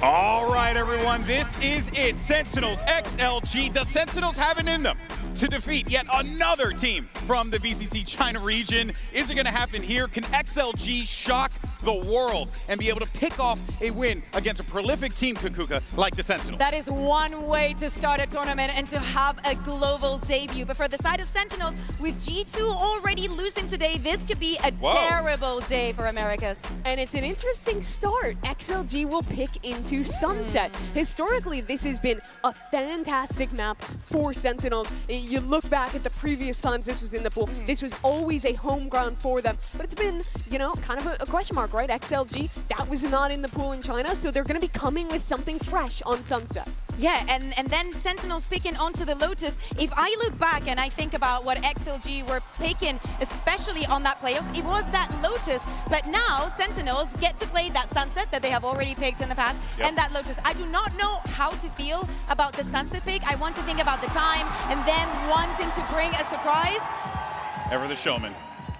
All right, everyone, this is it. Sentinels, XLG. The Sentinels have it in them to defeat yet another team from the BCC China region. Is it going to happen here? Can XLG shock the world and be able to pick off a win against a prolific team, Kukuka, like the Sentinels? That is one way to start a tournament and to have a global debut. But for the side of Sentinels, with G2 already losing today, this could be a terrible day for Americas. And it's an interesting start. XLG will pick into Sunset. Historically, this has been a fantastic map for Sentinels. You look back at the previous times this was in the pool, this was always a home ground for them. But it's been, you know, kind of a question mark, right? XLG, that was not in the pool in China, so they're going to be coming with something fresh on Sunset. Yeah, and then Sentinels picking onto the Lotus. If I look back and I think about what XLG were picking, especially on that playoffs, it was that Lotus. But now Sentinels get to play that Sunset that they have already picked in the past, and that Lotus. I do not know how to feel about the Sunset pick. I want to think about the time and them wanting to bring a surprise. Ever the showman.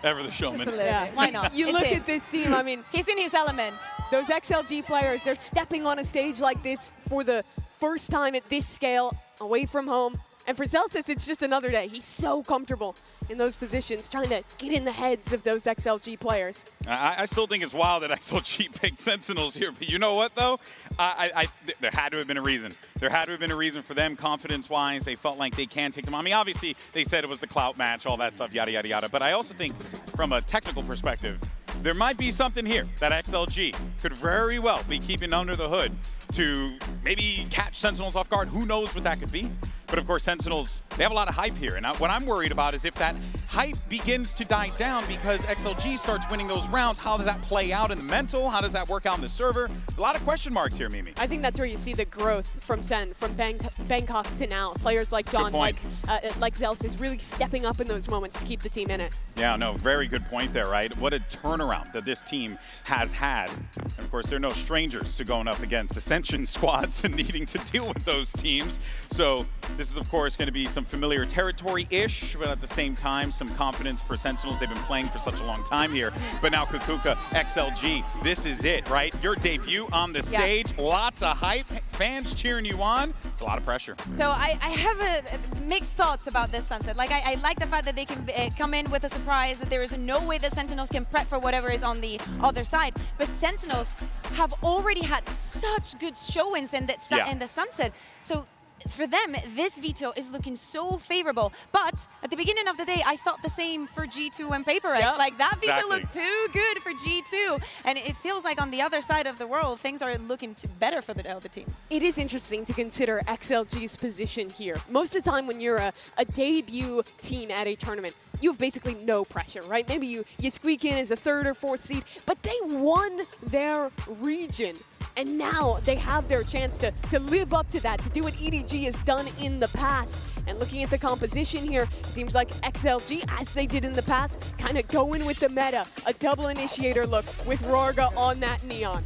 Ever the showman. Yeah. Why not? You look at this team, I mean, he's in his element. Those XLG players, they're stepping on a stage like this for the first time at this scale, away from home. And for Celsius, it's just another day. He's so comfortable in those positions, trying to get in the heads of those XLG players. I still think it's wild that XLG picked Sentinels here, but you know what, though? There had to have been a reason. There had to have been a reason for them, confidence-wise. They felt like they can take them on. I mean, obviously, they said it was the clout match, all that stuff, yada, yada, yada. But I also think, from a technical perspective, there might be something here that XLG could very well be keeping under the hood to maybe catch Sentinels off guard. Who knows what that could be? But of course, Sentinels, they have a lot of hype here. And what I'm worried about is if that hype begins to die down because XLG starts winning those rounds, how does that play out in the mental? How does that work out in the server? There's a lot of question marks here, Mimi. I think that's where you see the growth from Sen, from Bangkok to now. Players like John, like Zels is really stepping up in those moments to keep the team in it. Yeah, no, very good point there, right? What a turnaround that this team has had. And of course, they're no strangers to going up against Ascension squads and needing to deal with those teams. So this is, of course, going to be some familiar territory-ish, but at the same time, some confidence for Sentinels. They've been playing for such a long time here. But now, Kukuka, XLG, this is it, right? Your debut on the stage, lots of hype, fans cheering you on. It's a lot of pressure. So I have mixed thoughts about this Sunset. Like, I like the fact that they can come in with a surprise, that there is no way that Sentinels can prep for whatever is on the other side. But Sentinels have already had such good showings in the Sunset. So for them, this veto is looking so favorable. But at the beginning of the day, I thought the same for G2 and HyperX. Like, that veto looked too good for G2. And it feels like on the other side of the world, things are looking better for the other teams. It is interesting to consider XLG's position here. Most of the time when you're a debut team at a tournament, you have basically no pressure, right? Maybe you squeak in as a 3rd or 4th seed, but they won their region. And now they have their chance to live up to that, to do what EDG has done in the past. And looking at the composition here, seems like XLG, as they did in the past, kind of going with the meta. A double initiator look with Rorga on that Neon.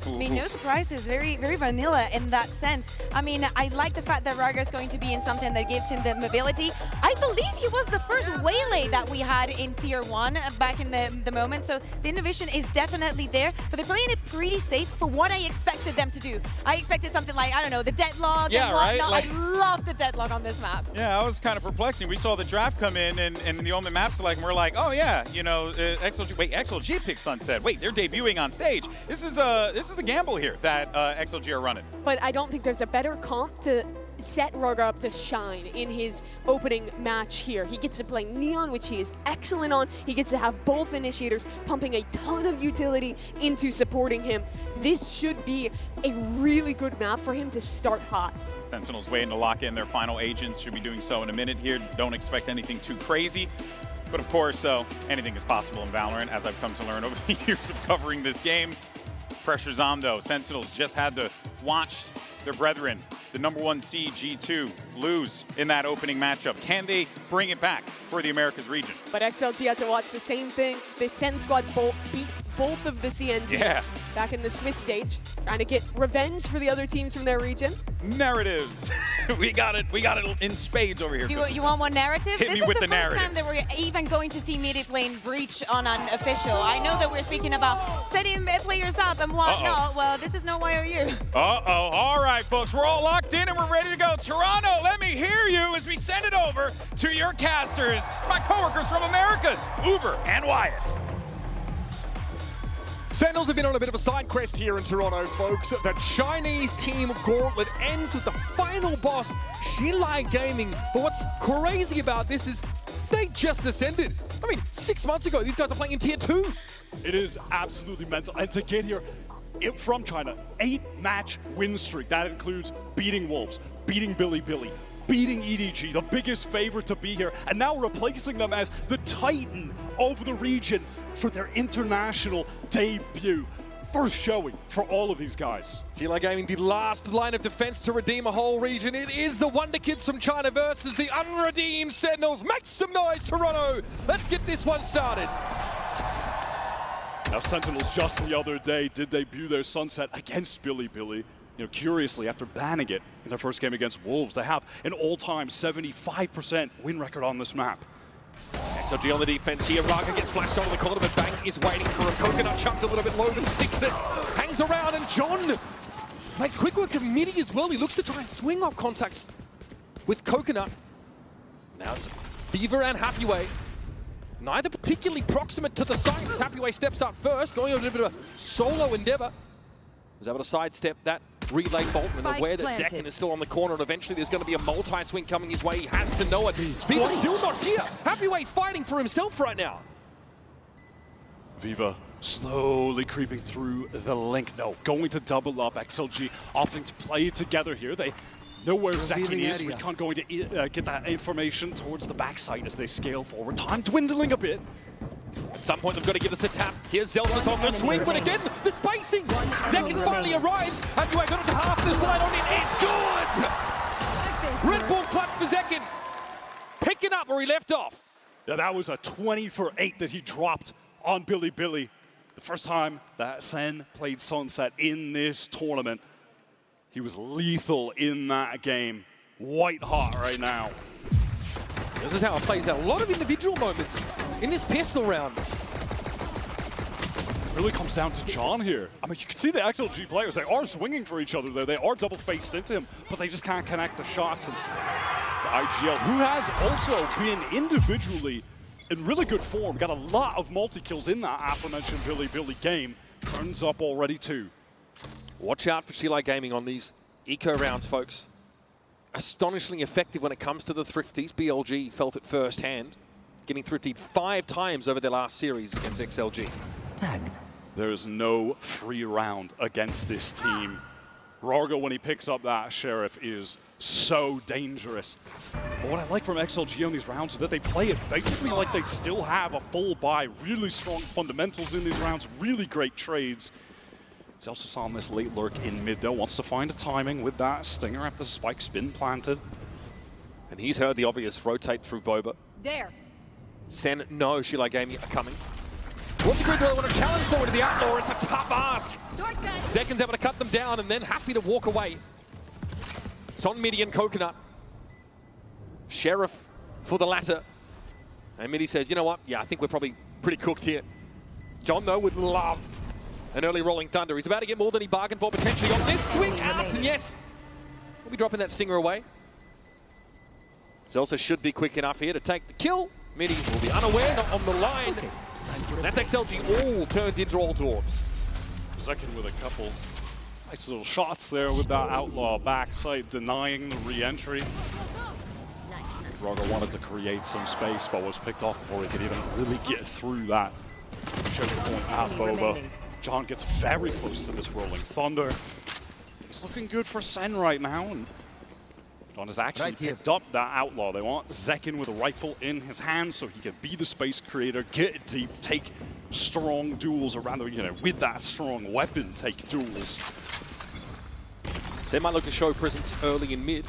I mean, no surprises, very, very vanilla in that sense. I mean, I like the fact that Rorga is going to be in something that gives him the mobility. I believe he was the first Waylay that we had in Tier 1 back in the moment, so the innovation is definitely there, but they're playing it pretty safe for what I expected them to do. I expected something like, I don't know, the deadlock and whatnot. Like, I love the deadlock on this map. Yeah, that was kind of perplexing. We saw the draft come in and the OMEN map select, and we're like, oh yeah, you know, XLG, wait, XLG picked Sunset. Wait, they're debuting on stage. This is a gamble here that XLG are running. But I don't think there's a better comp to set Rorga up to shine in his opening match here. He gets to play Neon, which he is excellent on. He gets to have both initiators pumping a ton of utility into supporting him. This should be a really good map for him to start hot. Sentinels waiting to lock in their final agents. Should be doing so in a minute here. Don't expect anything too crazy. But of course, anything is possible in Valorant, as I've come to learn over the years of covering this game. Pressure's on, though. Sentinels just had to watch their brethren, the #1 seed G2, lose in that opening matchup. Can they bring it back for the Americas region? But XLG had to watch the same thing. The SEN squad beat both of the CN teams Yeah. back in the Swiss stage, trying to get revenge for the other teams from their region. Narratives. we got it in spades over here. Do you want one narrative? Hit me This with is the the first narrative. time that we're even going to see mid lane breach on an official. I know that we're speaking about setting players up and whatnot. Well, this is no YOU. Uh-oh. All right, folks. We're all locked in and we're ready to go. Toronto, let me hear you as we send it over to your casters, my coworkers from Americas, Uber and Wyatt. Sentinels have been on a bit of a side quest here in Toronto, folks. The Chinese team gauntlet ends with the final boss, Xilai Gaming. But what's crazy about this is they just ascended. I mean, 6 months ago, these guys are playing in Tier 2. It is absolutely mental. And to get here from China, 8-match win streak. That includes beating Wolves, beating Billy, beating EDG, the biggest favorite to be here, and now replacing them as the Titan of the region for their international debut. First showing for all of these guys. Xilai Gaming, the last line of defense to redeem a whole region. It is the Wonder Kids from China versus the unredeemed Sentinels. Make some noise, Toronto. Let's get this one started. Now, Sentinels just the other day did debut their Sunset against Billy. You know, curiously, after banning it in their first game against Wolves, they have an all-time 75% win record on this map. XLG on the defense here. Raga gets flashed onto the corner, but Bang is waiting for a coconut chucked a little bit low, but sticks it. Hangs around, and John makes quick work of Midi as well. He looks to try and swing off contacts with coconut. Now it's Beaver and Happyway. Neither particularly proximate to the site as Happyway steps up first, going on a little bit of a solo endeavor. Was able to sidestep that relay bolt and aware that Zekin is still on the corner, and eventually there's going to be a multi-swing coming his way. He has to know it. Viva's still not here. Happyway's fighting for himself right now. Viva slowly creeping through the link. No, going to double up. XLG opting to play together here. They know where Zekin is. Recon going to get that information towards the backside as they scale forward. Time dwindling a bit. At some point, they've got to give us a tap. Here's Zelda's on the swing, but again, the spacing. Zekin finally arrives. Happyway got it to half the slide on it. It's good! Red Bull clutch for Zekin. Picking up where he left off. Yeah, that was a 20 for 8 that he dropped on Billy. The first time that SEN played Sunset in this tournament. He was lethal in that game. White hot right now. This is how it plays out. A lot of individual moments in this pistol round. It really comes down to John here. I mean, you can see the XLG players. They are swinging for each other there. They are double-faced into him, but they just can't connect the shots. And the IGL, who has also been individually in really good form, got a lot of multi-kills in that aforementioned Billy game, turns up already too. Watch out for Xilai Gaming on these eco rounds, folks. Astonishingly effective when it comes to the Thrifties. BLG felt it firsthand, getting Thriftied 5 times over their last series against XLG. Tagged. There's no free round against this team. Rargo, when he picks up that Sheriff, is so dangerous. But what I like from XLG on these rounds is that they play it basically like they still have a full buy. Really strong fundamentals in these rounds, really great trades. He's also saw this late lurk in mid though, wants to find a timing with that Stinger after the spike's been planted. And he's heard the obvious rotate through Boba. There. Sen, no, Xilai Gaming are coming. What degree do I want to challenge forward to the Outlaw? It's a tough ask. Zekin's able to cut them down and then happy to walk away. It's on Midi and Coconut. Sheriff for the latter. And Midi says, you know what? Yeah, I think we're probably pretty cooked here. John, though, would love an early Rolling Thunder. He's about to get more than he bargained for potentially on this swing out. And yes, we'll be dropping that Stinger away. Zelsa should be quick enough here to take the kill. Midi will be unaware, not on the line. That's XLG all turned into all orbs. Zekin with a couple nice little shots there with that Outlaw backside, denying the re-entry. Raga wanted to create some space, but was picked off before he could even really get through that choke point at Boba. John gets very close to this Rolling Thunder. He's looking good for SEN right now, and John has actually picked up that Outlaw. They want Zekin with a rifle in his hand so he can be the space creator, get it deep, take strong duels around, you know, with that strong weapon, take duels. SEN might look to show presence early in mid.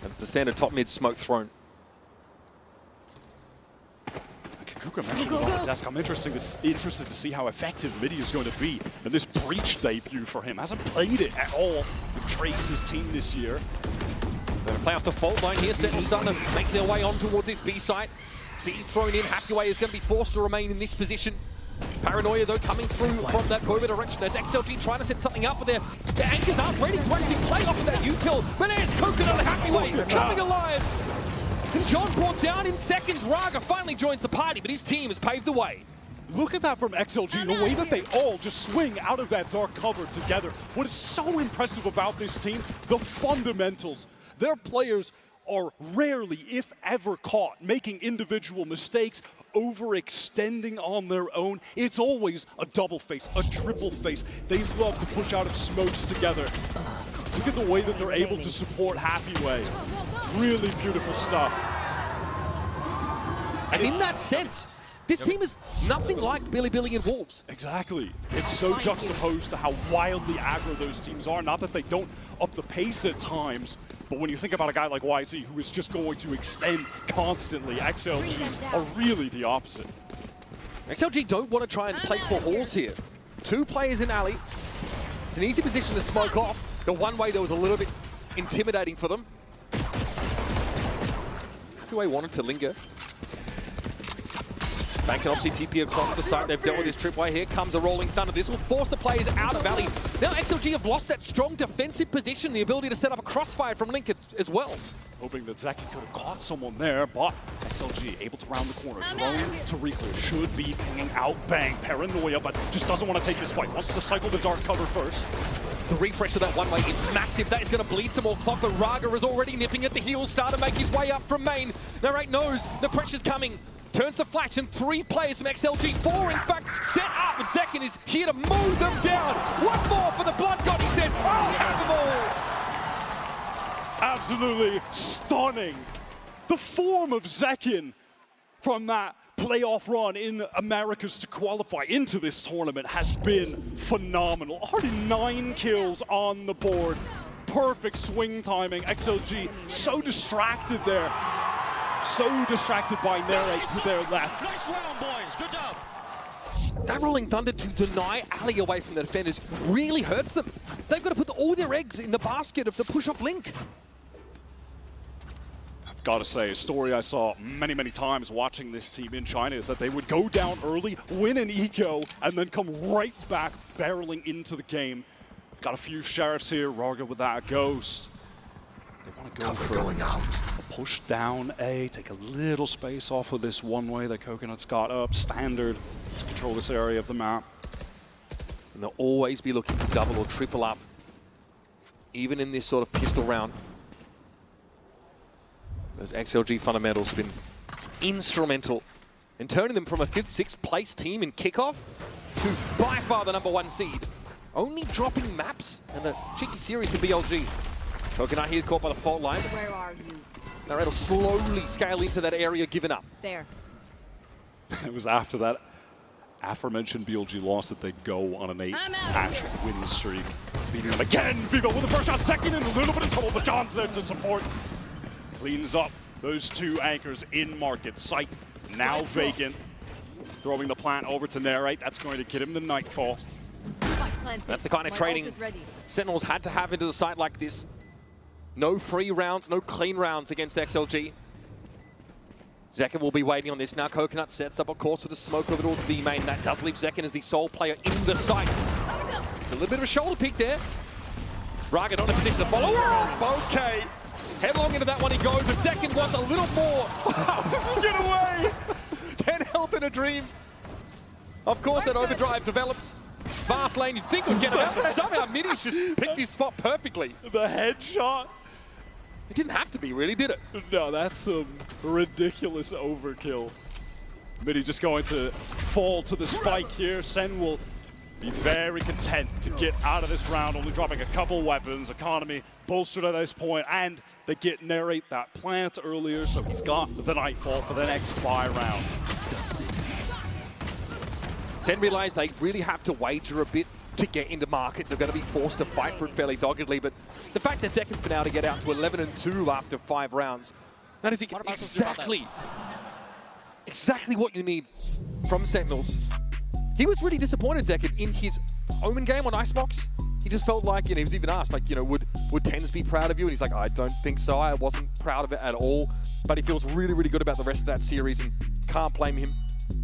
That's the standard top mid smoke thrown. Joker mentioned on the desk, I'm interested to see how effective Midi is going to be in this Breach debut for him. Hasn't played it at all with Trace's team this year. They're going to play off the fault line here. Sentinel starting to make their way on toward this B site. C's thrown in. Happyway is going to be forced to remain in this position. Paranoia, though, coming through from that Boba direction. There's XLG trying to set something up, but their anchors aren't ready to actually play off of that util. But there's Coconut and Happyway coming alive. And John brought down in seconds. Raga finally joins the party, but his team has paved the way. Look at that from XLG, the way that they all just swing out of that dark cover together. What is so impressive about this team, the fundamentals. Their players are rarely, if ever, caught making individual mistakes, overextending on their own. It's always a double face, a triple face. They love to push out of smokes together. Look at the way that they're able to support Happyway. Really beautiful stuff. And in that sense, this team is nothing like Billy and Wolves. Exactly. It's so juxtaposed to how wildly aggro those teams are. Not that they don't up the pace at times, but when you think about a guy like YZ who is just going to extend constantly, XLG are really the opposite. XLG don't want to try and play for halls here. 2 players in alley. It's an easy position to smoke off. The one way that was a little bit intimidating for them. Happyway wanted to linger. Bank can obviously TP across the site. They've dealt with this tripwire. Here comes a rolling thunder. This will force the players out of alley. Now XLG have lost that strong defensive position, the ability to set up a crossfire from Link as well. Hoping that Zeki could have caught someone there, but XLG able to round the corner. Drone to reclear. Should be pinging out Bang. Paranoia, but just doesn't want to take this fight. Wants to cycle the dark cover first. The refresh of that one-way is massive. That is going to bleed some more clock, but Raga is already nipping at the heels. Start to make his way up from main. Narrate knows the pressure's coming. Turns the flash, and 3 players from XLG, 4 in fact, set up, and Zekin is here to mow them down. One more for the Blood God, he says, I'll have them all. Absolutely stunning. The form of Zekin from that playoff run in Americas to qualify into this tournament has been phenomenal. Already 9 kills on the board. Perfect swing timing. XLG so distracted there. So distracted by Narrate to their left. Nice round, boys. Good job. That Rolling Thunder to deny alley away from the defenders really hurts them. They've got to put all their eggs in the basket of the push-up Link. I've got to say, a story I saw many, many times watching this team in China is that they would go down early, win an eco, and then come right back barreling into the game. Got a few sheriffs here. Raga with that ghost. They want to go for going out. Push down A, take a little space off of this one way that Coconut's got up. Standard to control this area of the map. And they'll always be looking to double or triple up, even in this sort of pistol round. Those XLG fundamentals have been instrumental in turning them from a 5th, 6th place team in kickoff to by far the #1 seed. Only dropping maps and a cheeky series to BLG. Coconut here is caught by the fault line. Where are you? Now it'll slowly scale into that area given up. There. It was after that aforementioned BLG loss that they go on an 8-match win streak. Beating them again. Vivo with the first shot, second, and a little bit of trouble, but John's there to support. Cleans up those 2 anchors in market. Site now vacant. Throwing the plant over to Narrate. That's going to get him the Nightfall. That's the kind of trading Sentinels had to have into the site like this. No free rounds, no clean rounds against XLG. Zekin will be waiting on this now. Coconut sets up, of course, with a smoke of it all to be main. That does leave Zekin as the sole player in the site. Just a little bit of a shoulder peek there. Raga not in a position to follow. Oh, okay. Headlong into that one he goes, but Zekin wants a little more. Does he get away? 10 health in a dream. Of course, that overdrive develops. Fast lane, you'd think would get him out, but somehow Midi's just picked his spot perfectly. The headshot. It didn't have to be, really, did it? No, that's some ridiculous overkill. Midi just going to fall to the spike here. Sen will be very content to get out of this round, only dropping a couple weapons. Economy bolstered at this point, and they get Narrate that plant earlier, so he's got the Nightfall for the next buy round. Sen realize they really have to wager a bit to get into market. They're going to be forced to fight for it fairly doggedly, but the fact that Zekin's been able to get out to 11-2 after 5 rounds, that is exactly exactly what you need from Sentinels. He was really disappointed, Zekin, in his Omen game on Icebox. He just felt like, he was even asked, like, would TenZ be proud of you? And he's like, I don't think so. I wasn't proud of it at all. But he feels really, really good about the rest of that series and can't blame him.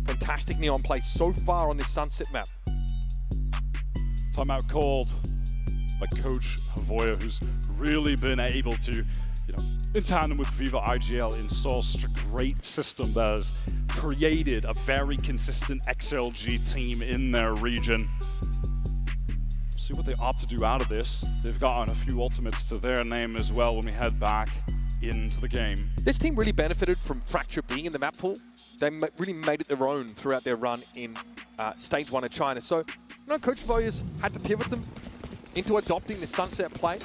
Fantastic Neon play so far on this Sunset map. Timeout called by Coach Havoya, who's really been able to, in tandem with Viva IGL, install such a great system that has created a very consistent XLG team in their region. See what they opt to do out of this. They've gotten a few ultimates to their name as well when we head back into the game. This team really benefited from Fracture being in the map pool. They really made it their own throughout their run in Stage 1 of China. So, Coach Havoya's had to pivot them into adopting the Sunset play.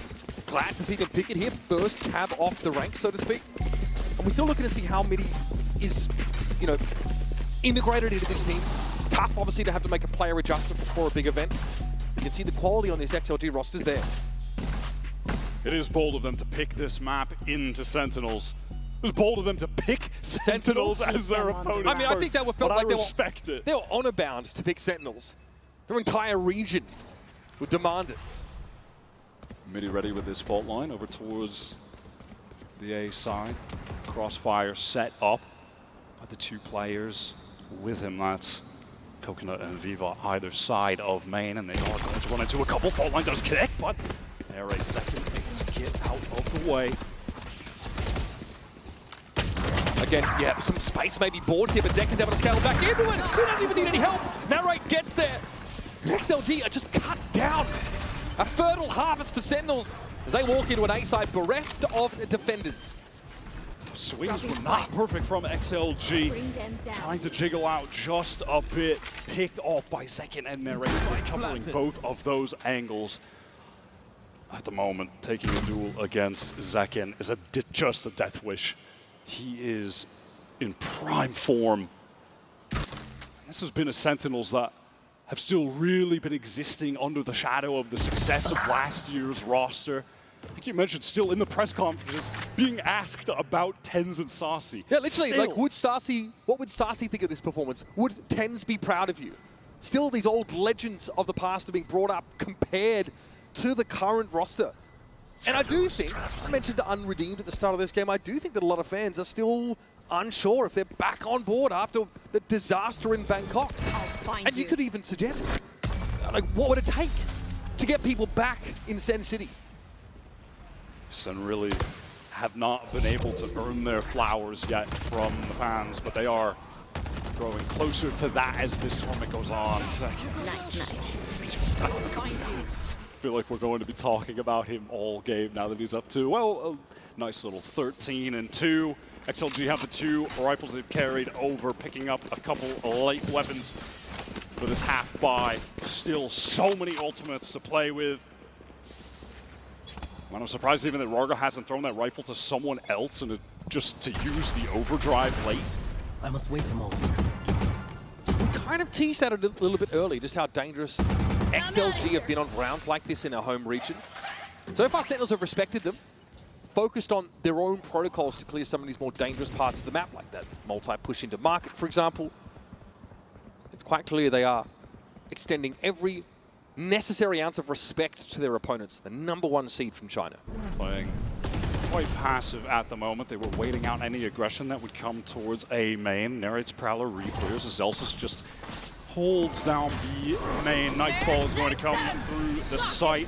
Glad to see them pick it here. First cab off the rank, so to speak. And we're still looking to see how Midi is, integrated into this team. It's tough, obviously, to have to make a player adjustment before a big event. You can see the quality on this XLG roster is there. It is bold of them to pick this map into Sentinels. It was bold of them to pick Sentinels as their opponent. I mean, I think that felt like they were honor bound to pick Sentinels. Their entire region would demand it. Midi ready with this fault line over towards the A side. Crossfire set up by the two players with him. That's Coconut and Viva either side of main, and they are going to run into a couple. Fault line does connect, but they're a second able to get out of the way. Again, yeah, some space may be bored here, but Zekin's able to scale back into it. He doesn't even need any help. Narrate gets there. XLG are just cut down. A fertile harvest for Sentinels as they walk into an A-side bereft of defenders. Swings were not perfect from XLG. Trying to jiggle out just a bit. Picked off by Zekin and Narrate, covering both of those angles. At the moment, taking a duel against Zekin is just a death wish. He is in prime form. This has been a Sentinels that have still really been existing under the shadow of the success of last year's roster. I think you mentioned still in the press conferences being asked about TenZ and Saucy. Yeah, literally, like, what would Saucy think of this performance? Would TenZ be proud of you? Still, these old legends of the past are being brought up compared to the current roster. And I do think, I mentioned the unredeemed at the start of this game, I do think that a lot of fans are still unsure if they're back on board after the disaster in Bangkok. And you could even suggest, like, what would it take to get people back in Sen City? SEN really have not been able to earn their flowers yet from the fans, but they are growing closer to that as this tournament goes on. I feel like we're going to be talking about him all game now that he's up to, well, a nice little 13-2. XLG have the two rifles they've carried over, picking up a couple late weapons for this half buy. Still so many ultimates to play with. And I'm surprised even that Rarga hasn't thrown that rifle to someone else and just to use the overdrive late. I must wait a moment. We kind of teased at it a little bit early, just how dangerous XLG have been on rounds like this in our home region. So far, Sentinels have respected them, focused on their own protocols to clear some of these more dangerous parts of the map, like that multi-push into market, for example. It's quite clear they are extending every necessary ounce of respect to their opponents, the #1 seed from China. Playing quite passive at the moment. They were waiting out any aggression that would come towards A main. Narrates Prowler reclears as Elsus just holds down B main. Nightfall is going to come through the site.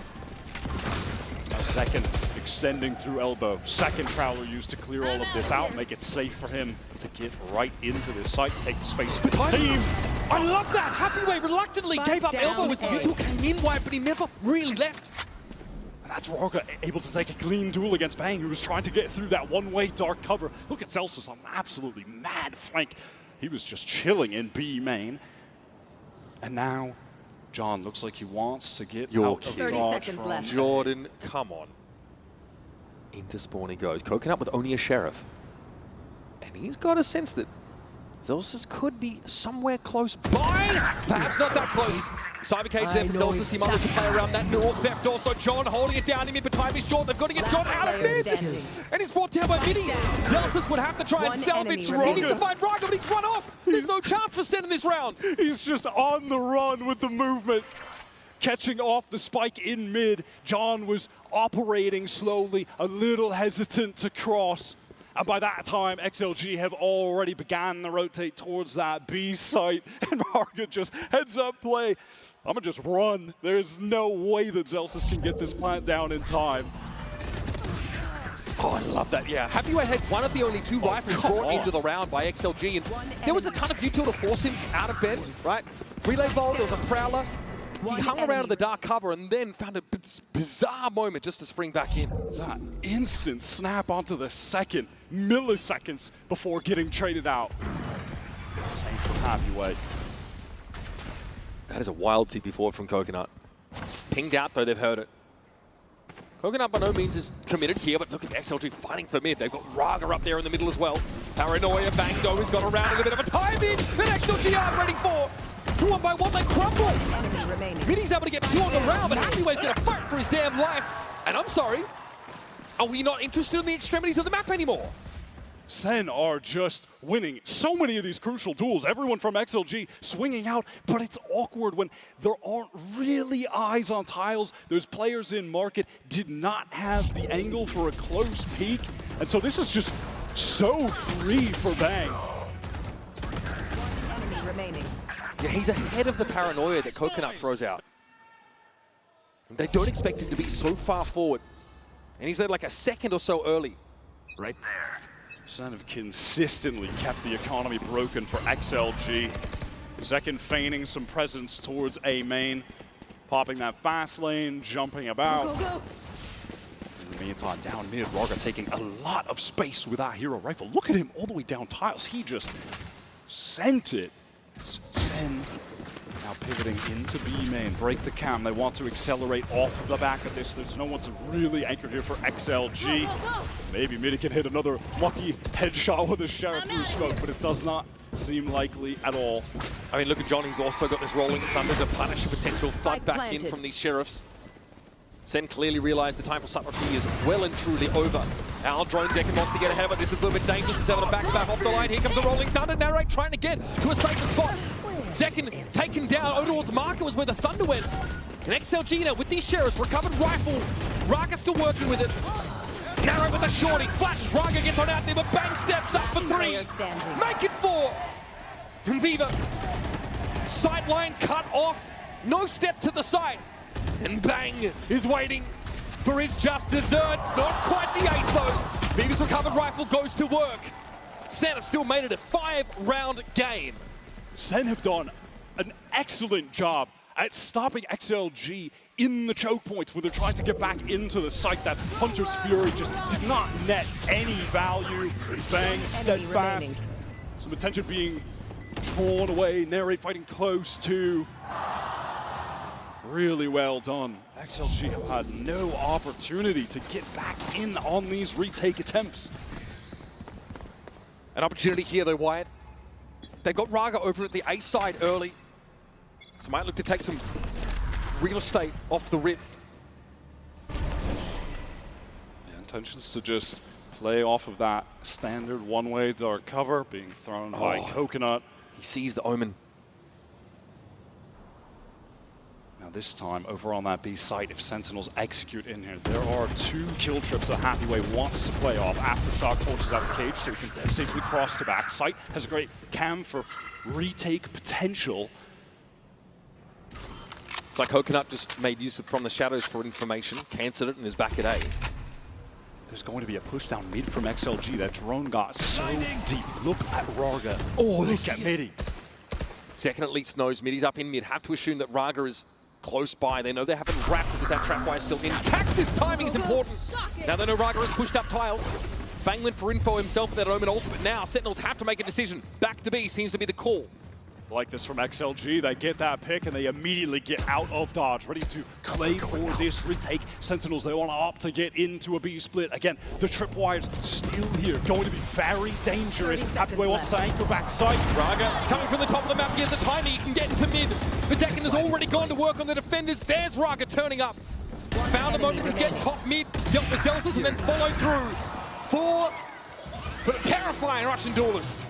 A second extending through elbow. Second Prowler used to clear all of this out, make it safe for him to get right into this site, take the space for the team. I love that! Happyway reluctantly gave up elbow as the Util came in wide, but he never really left. And that's Rarga able to take a clean duel against Bang, who was trying to get through that one-way dark cover. Look at Celsius on an absolutely mad flank. He was just chilling in B main. And now, John looks like he wants to get out of 30 dodge seconds from left. Jordan, come on. Into spawn he goes. Coconut with only a Sheriff. And he's got a sense that Zelsus could be somewhere close by. Perhaps not that close. Cybercage there for Celsius. He might look to play around that neural theft. Also, John holding it down in mid, but time is short. They've got to get John out of mid. And he's brought down by Mini. Celsius would have to try and salvage. He needs to find Raga, but he's run off. There's no chance for Sen in this round. He's just on the run with the movement. Catching off the spike in mid. John was operating slowly, a little hesitant to cross. And by that time, XLG have already began to rotate towards that B site. And Raga just heads up play. I'm going to just run. There's no way that Celsius can get this plant down in time. Oh, I love that, yeah. HyperX had one of the only two rifles brought into the round by XLG. And there was a ton of util to force him out of bed, right? Relay Bolt, there was a Prowler. He hung around in the dark cover and then found a bizarre moment just to spring back in. That instant snap onto the second, milliseconds before getting traded out. Same for HyperX. That is a wild TP forward from Coconut. Pinged out though, they've heard it. Coconut by no means is committed here, but look at XLG fighting for mid. They've got Raga up there in the middle as well. Paranoia, Bangdo has got around in a bit of a time in that XLG aren't ready for. One by one, they crumble. Mini's able to get two on the round, but HyperX's going to fight for his damn life. And I'm sorry, are we not interested in the extremities of the map anymore? SEN are just winning so many of these crucial duels. Everyone from XLG swinging out, but it's awkward when there aren't really eyes on tiles. Those players in market did not have the angle for a close peek. And so this is just so free for Bang. One enemy remaining. Yeah, he's ahead of the Paranoia that Coconut throws out. They don't expect him to be so far forward. And he's there like a second or so early. Right there. SEN have consistently kept the economy broken for XLG. Second feigning some presence towards A main. Popping that fast lane, jumping about. Go. In the meantime, down mid, Raga taking a lot of space with that hero rifle. Look at him all the way down tiles. He just sent it. SEN now pivoting into B main, break the cam. They want to accelerate off the back of this. There's no one to really anchor here for XLG. Maybe Midi can hit another lucky headshot with a Sheriff through smoke, but it does not seem likely at all. I mean, look at John. He's also got this rolling thunder to punish a potential flood back in from these Sheriffs. SEN clearly realized the time for subtlety is well and truly over. Our drone Zekin wants to get ahead of it. This is a little bit dangerous. He's able to back off the line. Here comes a rolling thunder. Narrate trying to get to a safer spot. Zekin taken down. Over towards Marker was where the thunder went. And XLG now with these Sheriffs. Recovered rifle. Raga still working with it. Narrow with a shorty. Flash. Raga gets on out there, but Bang steps up for three. Make it four. And Viva. Sideline cut off. No step to the side. And Bang is waiting for his just desserts. Not quite the ace though. Viva's recovered rifle goes to work. SEN have still made it a 5-round game. SEN have done an excellent job at stopping XLG in the choke points where they're trying to get back into the site. That Hunter's Fury just did not net any value. Bang steadfast. Some attention being drawn away. Narrate fighting close to. Really well done. XLG have had no opportunity to get back in on these retake attempts. An opportunity here though, Wyatt. They got Raga over at the A side early. So might look to take some real estate off the rip. The intentions to just play off of that standard one-way dark cover being thrown by Coconut. He sees the Omen. Now this time, over on that B site, if Sentinels execute in here, there are 2 kill trips that HyperX wants to play off. Aftershock forces out the cage, so he can safely cross to back. Site has a great cam for retake potential. It's like Coconut just made use of from the shadows for information, cancelled it, and is back at A. There's going to be a push down mid from XLG. That drone got so deep. Look at Raga. Oh, look at Midi. Second at least knows Midi's up in mid. Have to assume that Raga is close by. They know they haven't wrapped because that trap wire is still intact. This timing is important. Now they know Raga has pushed up tiles. Bang went for info himself with that Omen ultimate. Now Sentinels have to make a decision. Back to B seems to be the call. like this from XLG. They get that pick and they immediately get out of dodge, ready to play for this retake. Sentinels, they want to opt to get into a B split. Again, the tripwire's still here, going to be very dangerous. Happyway wants to anchor backside. Raga coming from the top of the map. He has the timing. He can get into mid. Vetekin has already gone to work on the defenders. There's Raga turning up. Found a moment to get top mid, dealt with Celsius, and then followed through for the terrifying Russian duelist.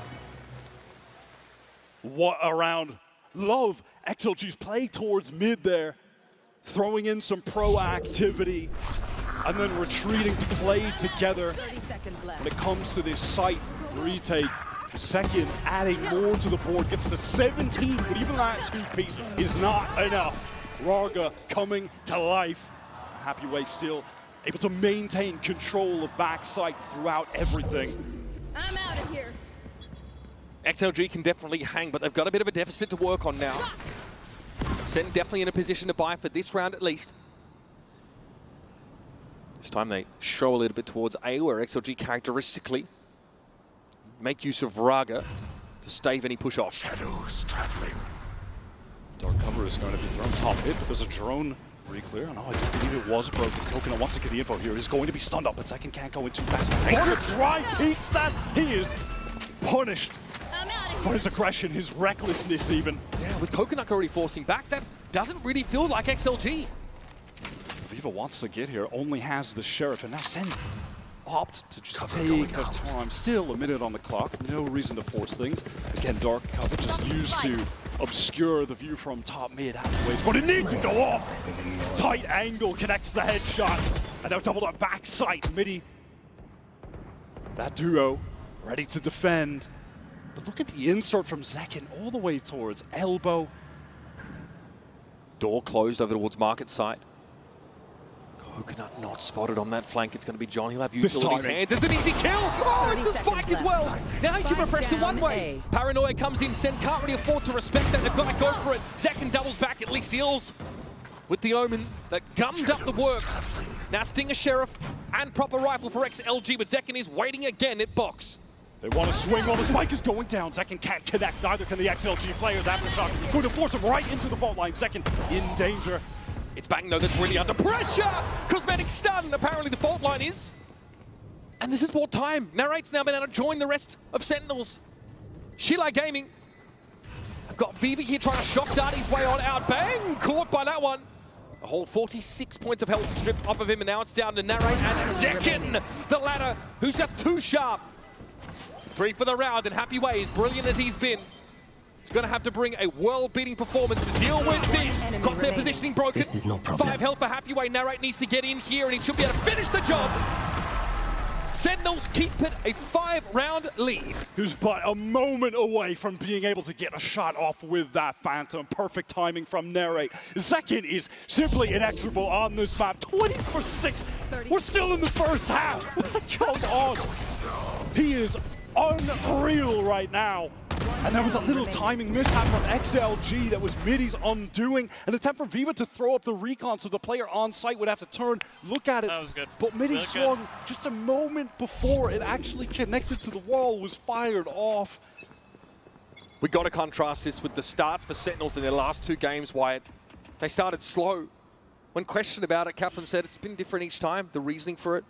What a round. Love XLG's play towards mid there. Throwing in some proactivity and then retreating to play together. When it comes to this site retake, second adding more to the board, gets to 17, but even that two-piece is not enough. Raga coming to life. Happyway still able to maintain control of backside throughout everything. I'm out of here. XLG can definitely hang, but they've got a bit of a deficit to work on now. SEN definitely in a position to buy for this round at least. This time they show a little bit towards A, where XLG characteristically make use of Raga to stave any push-off. Shadows traveling. Dark cover is going to be thrown top hit, but there's a drone re-clear. No, I don't believe it was broken. Coconut wants to get the info here. He's going to be stunned up, but second can't go in too fast. Dangerous drive beats that. He is punished for his aggression, his recklessness even. Yeah, with Coconut already forcing back, that doesn't really feel like XLG. Viva wants to get here, only has the Sheriff, and now SEN opt to just take a time. Still a minute on the clock, no reason to force things. Again, dark cover just used to obscure the view from top mid. Hathaway's going to need to go off. Tight angle connects the headshot, and now doubled up backside midi. That duo ready to defend. But look at the insert from Zekin all the way towards elbow. Door closed over towards market side. Coconut not spotted on that flank. It's going to be John. He'll have utilities hand. There's an easy kill. Oh, it's a spike as well. Now he can refresh the one way. Paranoia comes in. SEN can't really afford to respect that. They've got to go for it. Zekin doubles back, at least deals with the Omen that gummed up the works. Now Stinger Sheriff and proper rifle for XLG, but Zekin is waiting again at box. They want to swing while the spike is going down. Zekin can't connect, neither can the XLG players. Aftershock going to force him right into the vault line. Zekin in danger. It's Bang though that's really under pressure. Cosmetic stun, apparently the fault line is. And this has bought time. Narrate's now been able to join the rest of Sentinels. Shilai Gaming. I've got Viva here trying to shock dart his way on out. Bang! Caught by that one. A whole 46 points of health stripped off of him, and now it's down to Narrate and Zekin, the latter, who's just too sharp. 3 for the round, and Happyway, as brilliant as he's been, he's going to have to bring a world-beating performance to deal with this. Crosshair positioning broken. 5 health for Happyway. Narrate needs to get in here, and he should be able to finish the job. Sentinels keep it a 5-round lead. Who's but a moment away from being able to get a shot off with that Phantom. Perfect timing from Narrate. Zekin is simply inexorable on this map. 20 for 6. We're still in the first half. Come on. He is unreal right now. And there was a little timing mishap from XLG that was Midi's undoing. An attempt from Viva to throw up the recon so the player on site would have to turn, look at it. That was good. But Midi really swung good. just a moment before it actually connected to the wall, was fired off. We got to contrast this with the starts for Sentinels in their last 2 games, Wyatt. They started slow. When questioned about it, Kaplan said it's been different each time, the reasoning for it.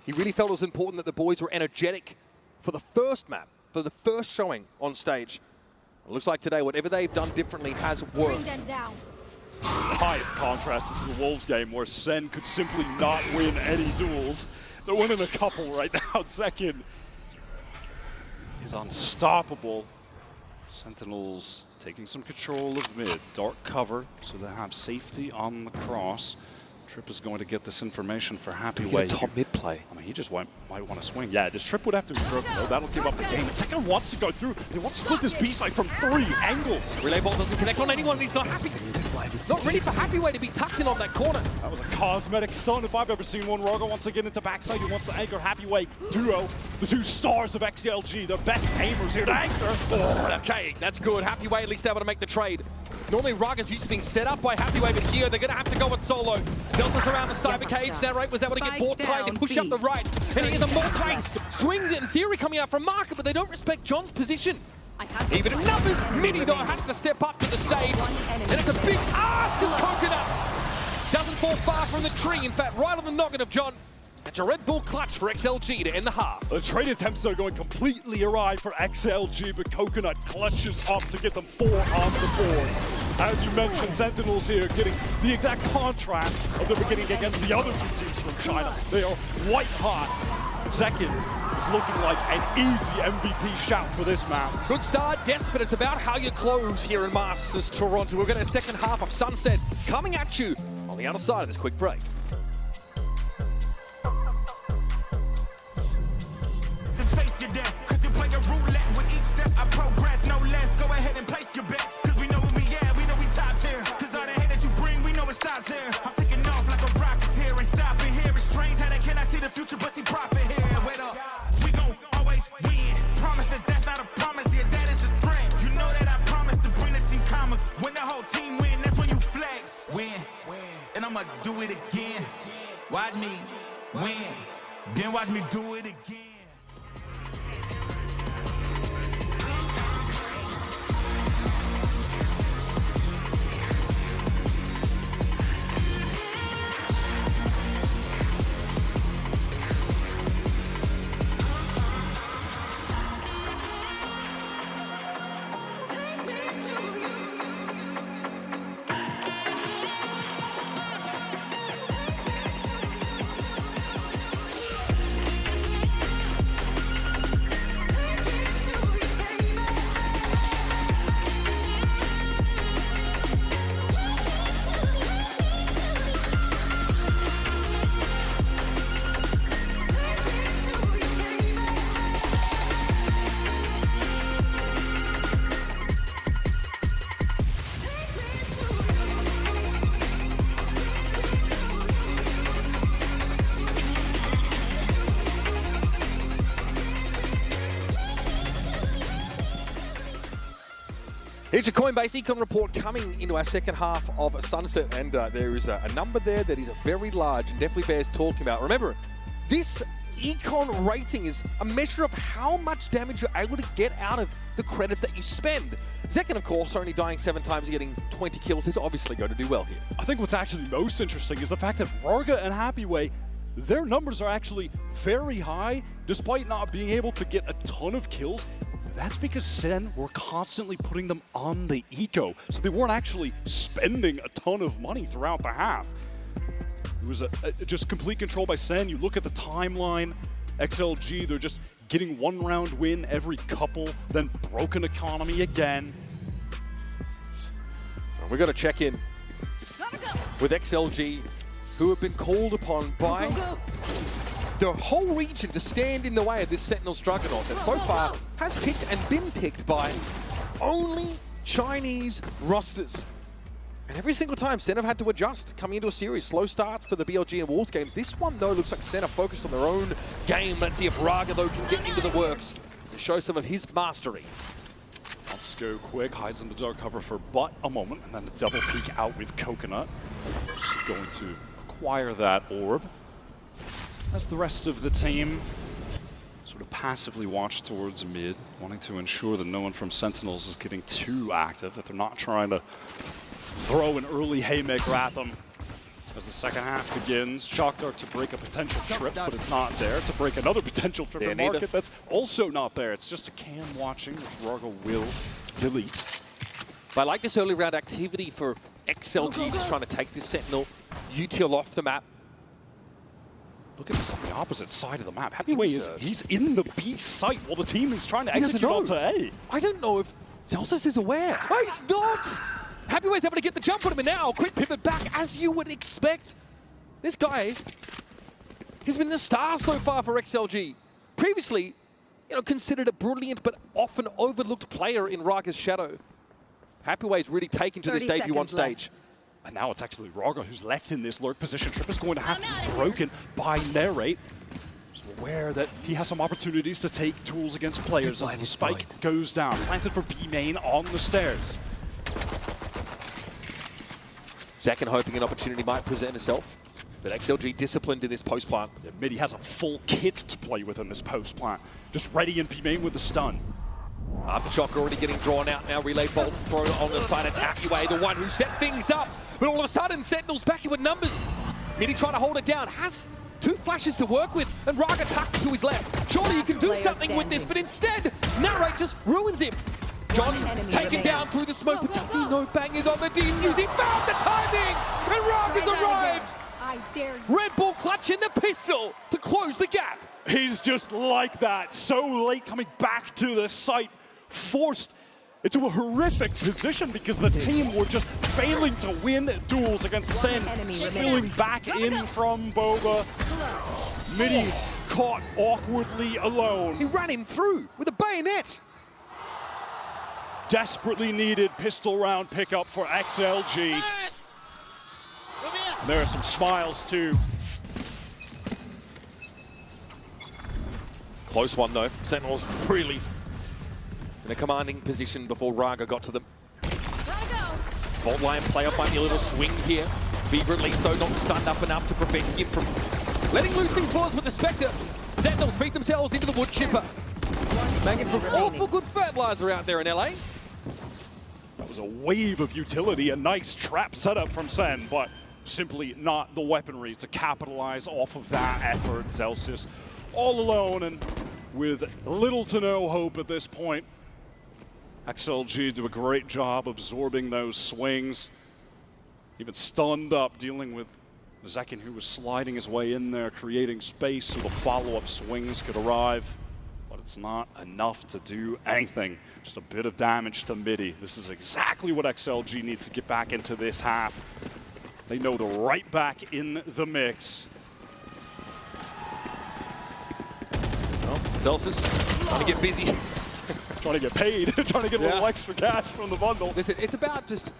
He really felt it was important that the boys were energetic for the first map, for the first showing on stage. It looks like today, whatever they've done differently has worked. The highest contrast is the Wolves game, where SEN could simply not win any duels. They're winning a couple right now. Zekin is unstoppable. Sentinels taking some control of mid. Dark cover, so they have safety on the cross. Trip is going to get this information for Happyway. Top mid play. I mean, he just might want to swing. Yeah, this Trip would have to be broken, though. That'll give up the game. And Second wants to go through. He wants to split this B side from 3 angles. Relay ball doesn't connect on anyone, and he's not happy. Not ready for Happyway to be tucked in on that corner. That was a cosmetic stun if I've ever seen one. Raga wants to get into backside. He wants to anchor Happyway duo. The 2 stars of XLG, the best aimers here to anchor. Oh, okay, that's good. Happyway at least able to make the trade. Normally Raga's used to being set up by Happyway, but here they're going to have to go with solo. Delta's around the cyber cage. Narrate was able to get board tied and push up the right. And he is a multi swing in theory coming out from Market, but they don't respect John's position. Even in numbers, Mini though has to step up to the stage. And it's a big ask of Coconuts. Doesn't fall far from the tree, in fact, right on the noggin of John. That's a Red Bull clutch for XLG to end the half. The trade attempts are going completely awry for XLG, but Coconut clutches up to get them 4 on the board. As you mentioned, Sentinels here getting the exact contrast of the beginning against the other 2 teams from China. They are white hot. Second is looking like an easy MVP shout for this map. Good start, yes, but it's about how you close here in Masters Toronto. We've got a second half of Sunset coming at you on the other side of this quick break. Face your debt, cause you play a roulette with each step I progress, no less. Go ahead and place your bets, cause we know where we at, we know we top tier. Cause all the hate that you bring, we know it stops there. I'm taking off like a rocket here and stopping here. It's strange how they cannot see the future but see profit here. Wait up, we gon' always win. Promise that that's not a promise, yeah, that is a threat. You know that I promise to bring the team commas. When the whole team win, that's when you flex. Win, and I'ma do it again. Watch me win, then watch me do it again. It's a Coinbase econ report coming into our second half of Sunset, and there is a number there that is very large and definitely bears talking about. Remember, this econ rating is a measure of how much damage you're able to get out of the credits that you spend. Second, of course, only dying 7 times and getting 20 kills is obviously going to do well here. I think what's actually most interesting is the fact that Varga and Happyway, their numbers are actually very high, despite not being able to get a ton of kills. That's because SEN were constantly putting them on the eco, so they weren't actually spending a ton of money throughout the half. It was just complete control by SEN. You look at the timeline, XLG, they're just getting 1 round win every couple, then broken economy again. We're going to check in with XLG, who have been called upon by the whole region to stand in the way of this Sentinels Juggernaut that so far has picked and been picked by only Chinese rosters. And every single time, Sen have had to adjust coming into a series. Slow starts for the BLG and Wolves games. This one, though, looks like Sen are focused on their own game. Let's see if Raga, though, can get into the works and show some of his mastery. Wants to go quick, hides in the dark cover for but a moment, and then a double peek out with Coconut. She's going to acquire that orb. As the rest of the team sort of passively watch towards mid, wanting to ensure that no one from Sentinels is getting too active, that they're not trying to throw an early haymaker at them. As the second half begins, Shock Dart to break a potential trip, but it's not there. To break another potential trip in market, that's also not there. It's just a cam watching, which Raga will delete. But I like this early round activity for XLG, just trying to take this Sentinel util off the map. Look at this on the opposite side of the map. Happyway he's in the B site while the team is trying to execute onto A. I don't know if Celsius is aware. Oh, he's not! Happyway's able to get the jump on him, and now quick pivot back, as you would expect. This guy, he's been the star so far for XLG. Previously, considered a brilliant but often overlooked player in Raga's shadow. Happyway's really taken to this debut on stage. And now it's actually Raga who's left in this lurk position. Trip is going to have to be broken by Narrate. Just aware that he has some opportunities to take tools against players as the spike goes down. Planted for B main on the stairs. Zakin hoping an opportunity might present itself. But XLG disciplined in this post plant. Yeah, Midi has a full kit to play with in this post plant. Just ready in B main with the stun. Aftershock already getting drawn out now. Relay Bolt thrown on the side of Happyway, the one who set things up. But all of a sudden, Sentinel's back in with numbers. Midi trying to hold it down. Has 2 flashes to work with, and Raga tucked to his left. Surely you can do something with this, but instead, Narrate just ruins him. John taken down through the smoke, but does he know Bang is on the defuse? He found the timing, and Raga's arrived. Red Bull clutching the pistol to close the gap. He's just like that, so late coming back to the site, forced into a horrific position because the team were just failing to win duels against SEN, spilling back in from Boba. Midi caught awkwardly alone. He ran him through with a bayonet. Desperately needed pistol round pickup for XLG. There are some smiles too. Close one though. Sentinels really in a commanding position before Raga got to them. Vault line player finding a little swing here. Fever at least though not stunned up enough to prevent him from letting loose these balls with the Spectre. Sentinels feed themselves into the wood chipper. Making for awful good fertilizer out there in LA. That was a wave of utility, a nice trap setup from SEN, but simply not the weaponry to capitalize off of that effort. Zelsis all alone and with little to no hope at this point. XLG do a great job absorbing those swings. Even stunned up, dealing with Zekin, who was sliding his way in there, creating space so the follow-up swings could arrive. But it's not enough to do anything. Just a bit of damage to Midi. This is exactly what XLG need to get back into this half. They know they're right back in the mix. Well, Zelsis trying to get busy. Trying to get paid, trying to get a little extra cash from the bundle. Listen, it's about just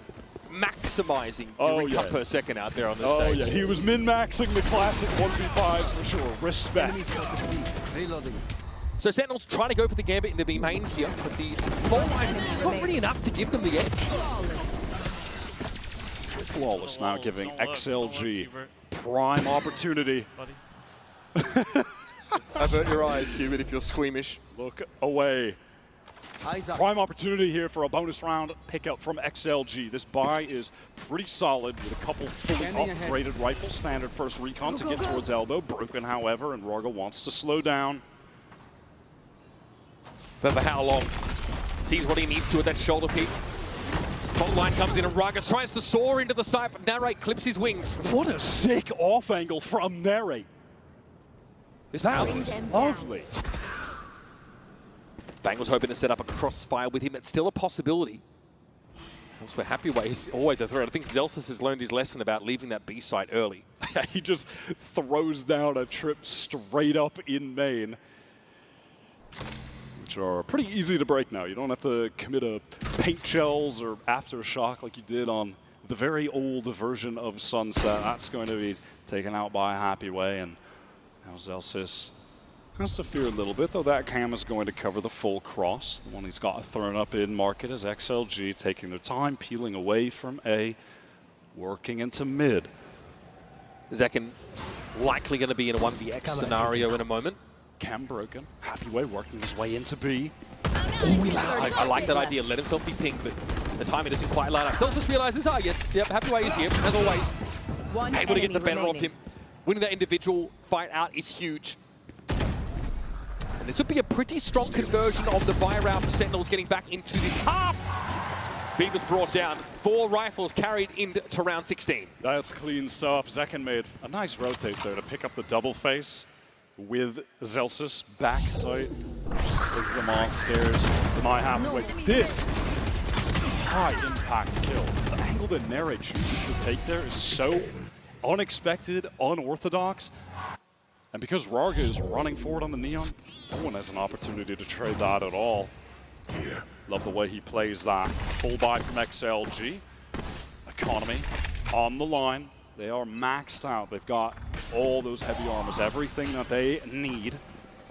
maximizing your income per second out there on this stage. Oh yeah, he was min-maxing the classic 1v5 for sure. Respect. So Sentinels trying to go for the gambit in the B main here, but the ball line is not really enough to give them the edge. Flawless now giving XLG prime opportunity. Avert your eyes, Cuban, if you're squeamish. Look away. Prime opportunity here for a bonus round pickup from XLG. This buy is pretty solid with a couple fully upgraded rifles. Standard first recon to get towards elbow. Broken, however, and Raga wants to slow down. But for how long? Sees what he needs to at that shoulder peak. Fault line comes in and Raga tries to soar into the side, but Narrate clips his wings. What a sick off angle from Narrate. That was lovely. Bang was hoping to set up a crossfire with him. It's still a possibility. Elsewhere, Happyway is always a threat. I think Zelsis has learned his lesson about leaving that B site early. He just throws down a trip straight up in main, which are pretty easy to break now. You don't have to commit a paint shells or aftershock like you did on the very old version of Sunset. That's going to be taken out by Happyway, and now Zelsis has to fear a little bit, though that cam is going to cover the full cross. The one he's got thrown up in market is XLG, taking their time, peeling away from A, working into mid. Zekin likely going to be in a 1vx scenario in a moment. Cam broken. Happyway working his way into B. I like that idea. Let himself be pinged, but the timing doesn't quite line up. Zelsis realizes, yes, yep, Happyway is here, as always. Able to get the better of him. Winning that individual fight out is huge. And this would be a pretty strong conversion of the buy round for Sentinels getting back into this half. Fever's brought down. 4 rifles carried into round 16. That's clean stuff. Zekin made a nice rotate there to pick up the double face with Zelsis backside. Look at the monsters. My Happyway. This high impact kill. The angle that Narrate chooses to take there is so unexpected, unorthodox. And because Raga is running forward on the Neon, no one has an opportunity to trade that at all. Love the way he plays that. Full buy from XLG. Economy on the line. They are maxed out. They've got all those heavy armors, everything that they need.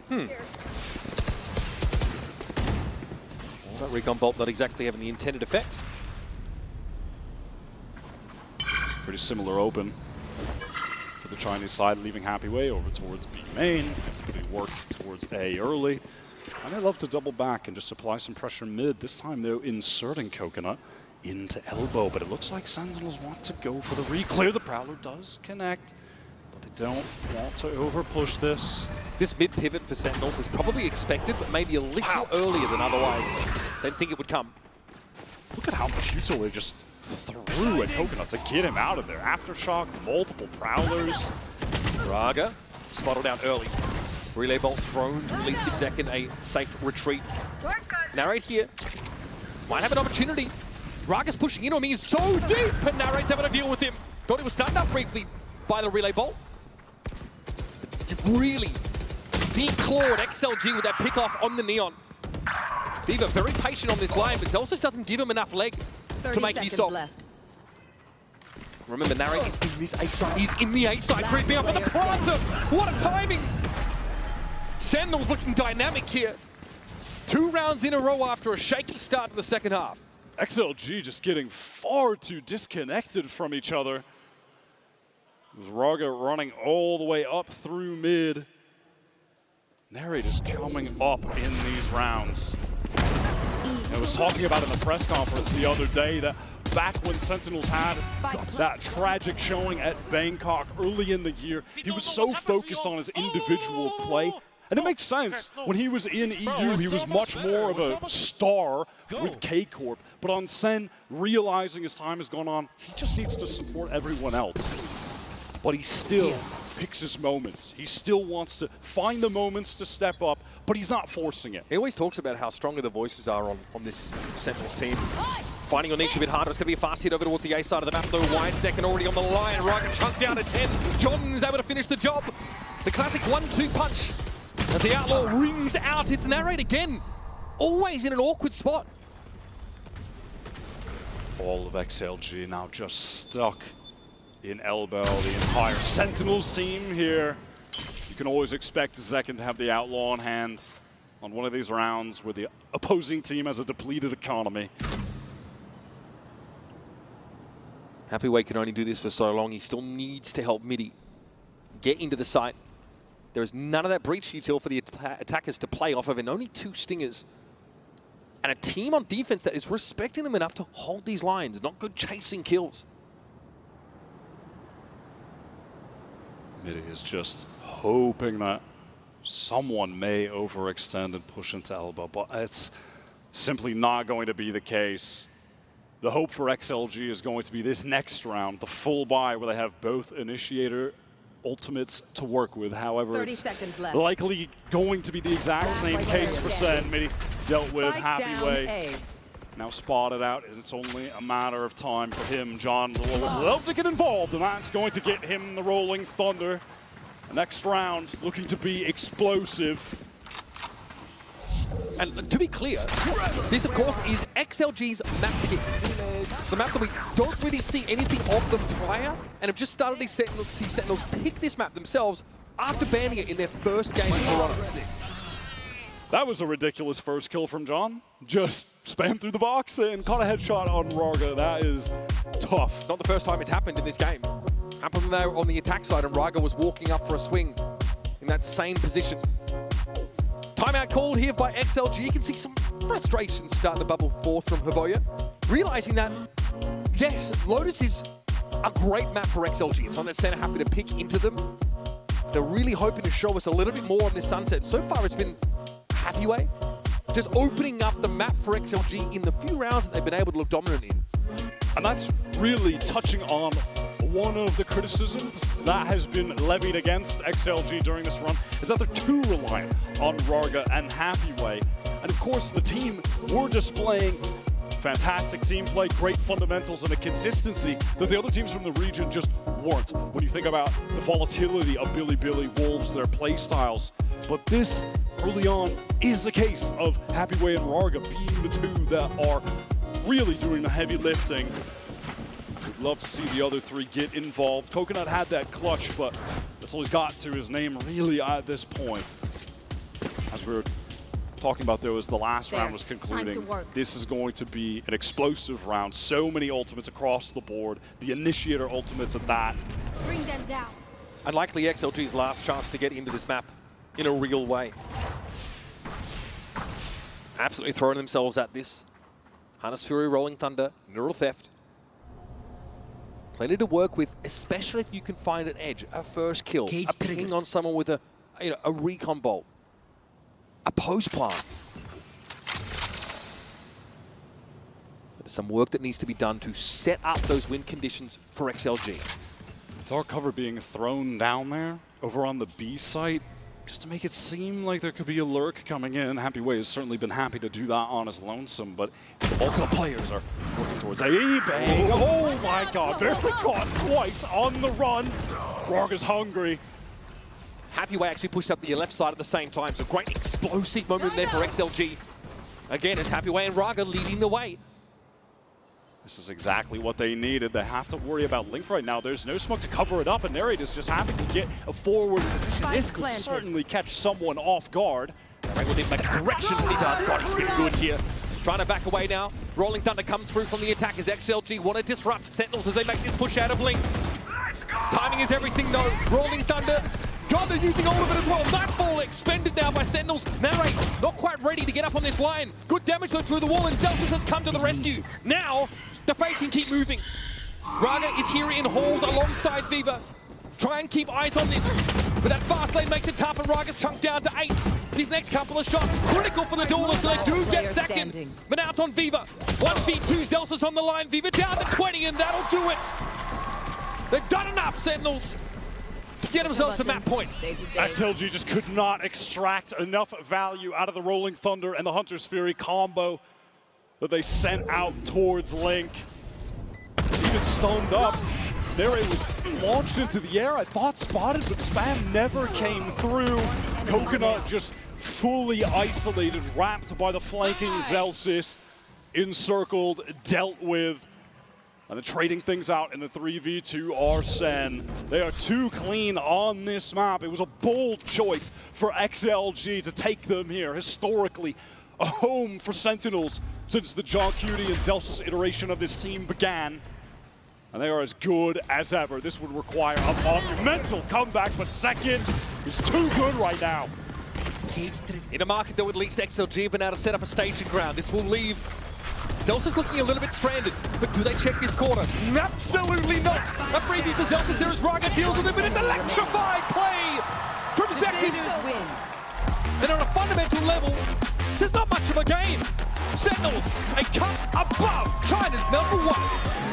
Well, that recon bolt not exactly having the intended effect. Pretty similar open. The Chinese side leaving Happyway over towards B main. They work towards A early. And they love to double back and just apply some pressure mid. This time, though, inserting Coconut into elbow. But it looks like Sentinels want to go for the re-clear. The Prowler does connect, but they don't want to over-push this. This mid pivot for Sentinels is probably expected, but maybe a little earlier than otherwise. They didn't think it would come. Look at how much util they just threw at Coconut to get him out of there. Aftershock, multiple Prowlers. Raga spotted out early. Relay bolt thrown to at least give Zekken a safe retreat. Narrate here. Might have an opportunity. Raga's pushing in on me. He's so deep, and Narrate's having to deal with him. Thought he was stunned up briefly by the relay bolt. Really declawed XLG with that pick-off on the Neon. Viva very patient on this line, but Zelsis doesn't give him enough leg to make use of. Remember, Narrate is in this A side. He's in the A side, creeping up on the planter. What a timing! Sentinels looking dynamic here. 2 rounds in a row after a shaky start to the second half. XLG just getting far too disconnected from each other. Raga running all the way up through mid. Narrate is coming up in these rounds. I was talking about in the press conference the other day that back when Sentinels had that tragic showing at Bangkok early in the year, he was so focused on his individual play. And it makes sense. When he was in EU, he was much more of a star with K-Corp. But on SEN, realizing his time has gone on, he just needs to support everyone else. But he still picks his moments. He still wants to find the moments to step up, but he's not forcing it. He always talks about how stronger the voices are on this Sentinels team. Finding on each a bit harder. It's going to be a fast hit over towards the A side of the map, though. Wide second already on the line. Raga chunked down to 10. John is able to finish the job. The classic 1-2 punch. As the Outlaw rings out, it's Narrate again. Always in an awkward spot. All of XLG now just stuck in elbow. The entire Sentinels team here. You can always expect Zekken to have the Outlaw on hand on one of these rounds where the opposing team has a depleted economy. Happyway can only do this for so long. He still needs to help Midi get into the site. There is none of that breach util for the attackers to play off of, and only 2 stingers. And a team on defense that is respecting them enough to hold these lines, not good chasing kills. Midi is just hoping that someone may overextend and push into elbow, but it's simply not going to be the case. The hope for XLG is going to be this next round, the full buy, where they have both initiator ultimates to work with. However, it's likely going to be the exact same case for SEN. Midi dealt with Happyway. Now spotted out, and it's only a matter of time for him. John will love to get involved, and that's going to get him the Rolling Thunder. The next round looking to be explosive. And to be clear, this of course is XLG's map pick. The map that we don't really see anything of them prior, and have just started to see Sentinels pick this map themselves after banning it in their first game in Toronto. That was a ridiculous first kill from John. Just spam through the box and caught a headshot on Raga. That is tough. Not the first time it's happened in this game. Happened there on the attack side, and Raga was walking up for a swing in that same position. Timeout called here by XLG. You can see some frustration start the bubble forth from Havoya. Realizing that, yes, Lotus is a great map for XLG. It's one that SEN are happy to pick into them. They're really hoping to show us a little bit more on this Sunset. So far, it's been Happyway, just opening up the map for XLG in the few rounds that they've been able to look dominant in. And that's really touching on one of the criticisms that has been levied against XLG during this run, is that they're too reliant on Raga and Happyway. And of course, the team were displaying fantastic team play, great fundamentals, and a consistency that the other teams from the region just weren't. When you think about the volatility of Billy, Wolves, their play styles. But this, early on, is a case of Happyway and Raga being the two that are really doing the heavy lifting. We'd love to see the other 3 get involved. Coconut had that clutch, but that's all he's got to his name really at this point. As we were talking about, though, as the last round was concluding, this is going to be an explosive round. So many ultimates across the board. The initiator ultimates at that. Bring them down. And likely XLG's last chance to get into this map in a real way. Absolutely throwing themselves at this. Harness Fury, Rolling Thunder, Neural Theft. Plenty to work with, especially if you can find an edge, a first kill, a ping on someone with a recon bolt, a post plant. There's some work that needs to be done to set up those win conditions for XLG. Dark cover being thrown down there over on the B site just to make it seem like there could be a lurk coming in. Happy Way has certainly been happy to do that on his lonesome, but the bulk of the players are working towards a bang. Oh my god, barely caught twice on the run. Raga's hungry. Happy Way actually pushed up the left side at the same time, so great explosive moment there for XLG. Again, it's Happy Way and Raga leading the way. This is exactly what they needed. They have to worry about Link right now. There's no smoke to cover it up, and Narrator's just happy to get a forward position. This could certainly catch someone off guard. Right with him, make a correction when he does. God, he's been good here. Trying to back away now. Rolling Thunder comes through from the attack as XLG want to disrupt Sentinels as they make this push out of Link. Timing is everything though. Rolling Thunder. God, they're using all of it as well. Nightfall expended now by Sentinels. Narrate not quite ready to get up on this line. Good damage though through the wall, and Zelsus has come to the rescue. Now, the Fate can keep moving. Raga is here in halls alongside Viva. Try and keep eyes on this. But that fast lane makes it tough, and Raga's chunked down to 8. These next couple of shots, critical for the duelists, so they do get second. But now it's on Viva. 1v2, Zelsus on the line. Viva down to 20, and that'll do it. They've done enough, Sentinels, to get themselves to map point. XLG just could not extract enough value out of the Rolling Thunder and the Hunter's Fury combo that they sent out towards Link. Even stunned up. There it was launched into the air. I thought spotted, but spam never came through. Coconut just fully isolated, wrapped by the flanking Zelsis, encircled, dealt with. And then trading things out in the 3v2 are SEN. They are too clean on this map. It was a bold choice for XLG to take them here. Historically, a home for Sentinels since the John Cutie and Zelsus iteration of this team began. And they are as good as ever. This would require a monumental comeback, but second is too good right now. In a market that would at least XLG have been able to set up a staging ground. This will leave Zelsus looking a little bit stranded, but do they check this corner? Absolutely not! A freebie for Zelsus there as Raga deals with it, but it's electrified play from second! And on a fundamental level, there's not much of a game. Sentinels, a cut above China's #1.